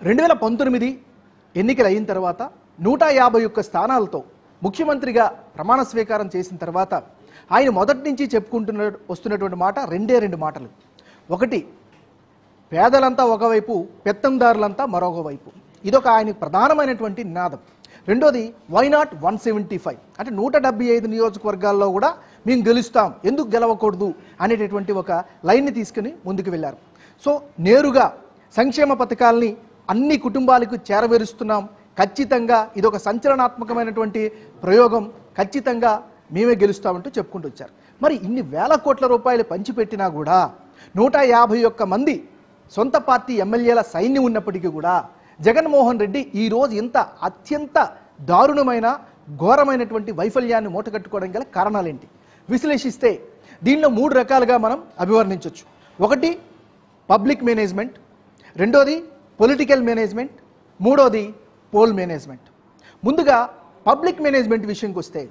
2019 ఎన్నికలు అయిన తర్వాత 151 స్థానాలతో ముఖ్యమంత్రిగా ప్రమాణ స్వీకారం చేసిన తర్వాత ఆయన మొదటి నుంచి వస్తున్నటువంటి మాట రెండు మాటలు. ఒకటి, పేదలంతా ఒకవైపు, పెత్తందారులంతా మరొక వైపు. ఇదొక ఆయన ప్రధానమైనటువంటి నినాదం. రెండోది, వై నాట్ 175, అంటే 175 నియోజకవర్గాల్లో కూడా మేము గెలుస్తాం, ఎందుకు గెలవకూడదు అనేటటువంటి ఒక లైన్ని తీసుకుని ముందుకు వెళ్ళారు. సో నేరుగా సంక్షేమ పథకాలని అన్ని కుటుంబాలకు చేరవేరుస్తున్నాం, ఖచ్చితంగా ఇదొక సంచలనాత్మకమైనటువంటి ప్రయోగం, ఖచ్చితంగా మేమే గెలుస్తామంటూ చెప్పుకుంటూ వచ్చారు. మరి ఇన్ని వేల కోట్ల రూపాయలు పంచిపెట్టినా కూడా 151 మంది సొంత పార్టీ ఎమ్మెల్యేల సైన్యం ఉన్నప్పటికీ కూడా జగన్మోహన్ రెడ్డి ఈరోజు ఇంత అత్యంత దారుణమైన ఘోరమైనటువంటి వైఫల్యాన్ని మూటగట్టుకోవడం గల కారణాలేంటి విశ్లేషిస్తే దీనిలో 3 రకాలుగా మనం అభివర్ణించవచ్చు. ఒకటి, పబ్లిక్ మేనేజ్మెంట్, రెండోది పొలిటికల్ మేనేజ్మెంట్, మూడోది పోల్ మేనేజ్మెంట్. ముందుగా పబ్లిక్ మేనేజ్మెంట్ విషయంకి వస్తే,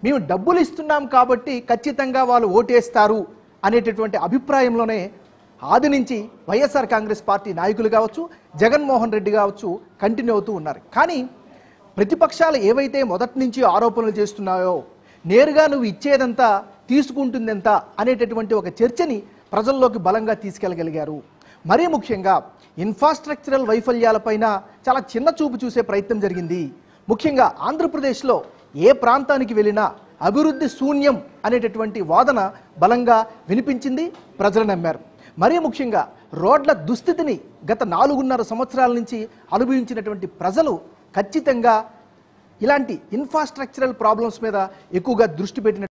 మేము డబ్బులు ఇస్తున్నాం కాబట్టి ఖచ్చితంగా వాళ్ళు ఓటేస్తారు అనేటటువంటి అభిప్రాయంలోనే ఆది నుంచి వైఎస్ఆర్ కాంగ్రెస్ పార్టీ నాయకులు కావచ్చు, జగన్మోహన్ రెడ్డి కావచ్చు కంటిన్యూ అవుతూ ఉన్నారు. కానీ ప్రతిపక్షాలు ఏవైతే మొదటి నుంచి ఆరోపణలు చేస్తున్నాయో, నేరుగా నువ్వు ఇచ్చేదంతా తీసుకుంటుందెంత అనేటటువంటి ఒక చర్చని ప్రజల్లోకి బలంగా తీసుకెళ్ళగలిగారు. మరీ ముఖ్యంగా ఇన్ఫ్రాస్ట్రక్చరల్ వైఫల్యాలపైన చాలా చిన్న చూపు చూసే ప్రయత్నం జరిగింది. ముఖ్యంగా ఆంధ్రప్రదేశ్లో ఏ ప్రాంతానికి వెళ్ళినా అభివృద్ధి శూన్యం అనేటటువంటి వాదన బలంగా వినిపించింది, ప్రజలు నమ్మారు. మరీ ముఖ్యంగా రోడ్ల దుస్థితిని గత 4.5 సంవత్సరాల నుంచి అనుభవించినటువంటి ప్రజలు ఖచ్చితంగా ఇలాంటి ఇన్ఫ్రాస్ట్రక్చరల్ ప్రాబ్లమ్స్ మీద ఎక్కువగా దృష్టి పెట్టిన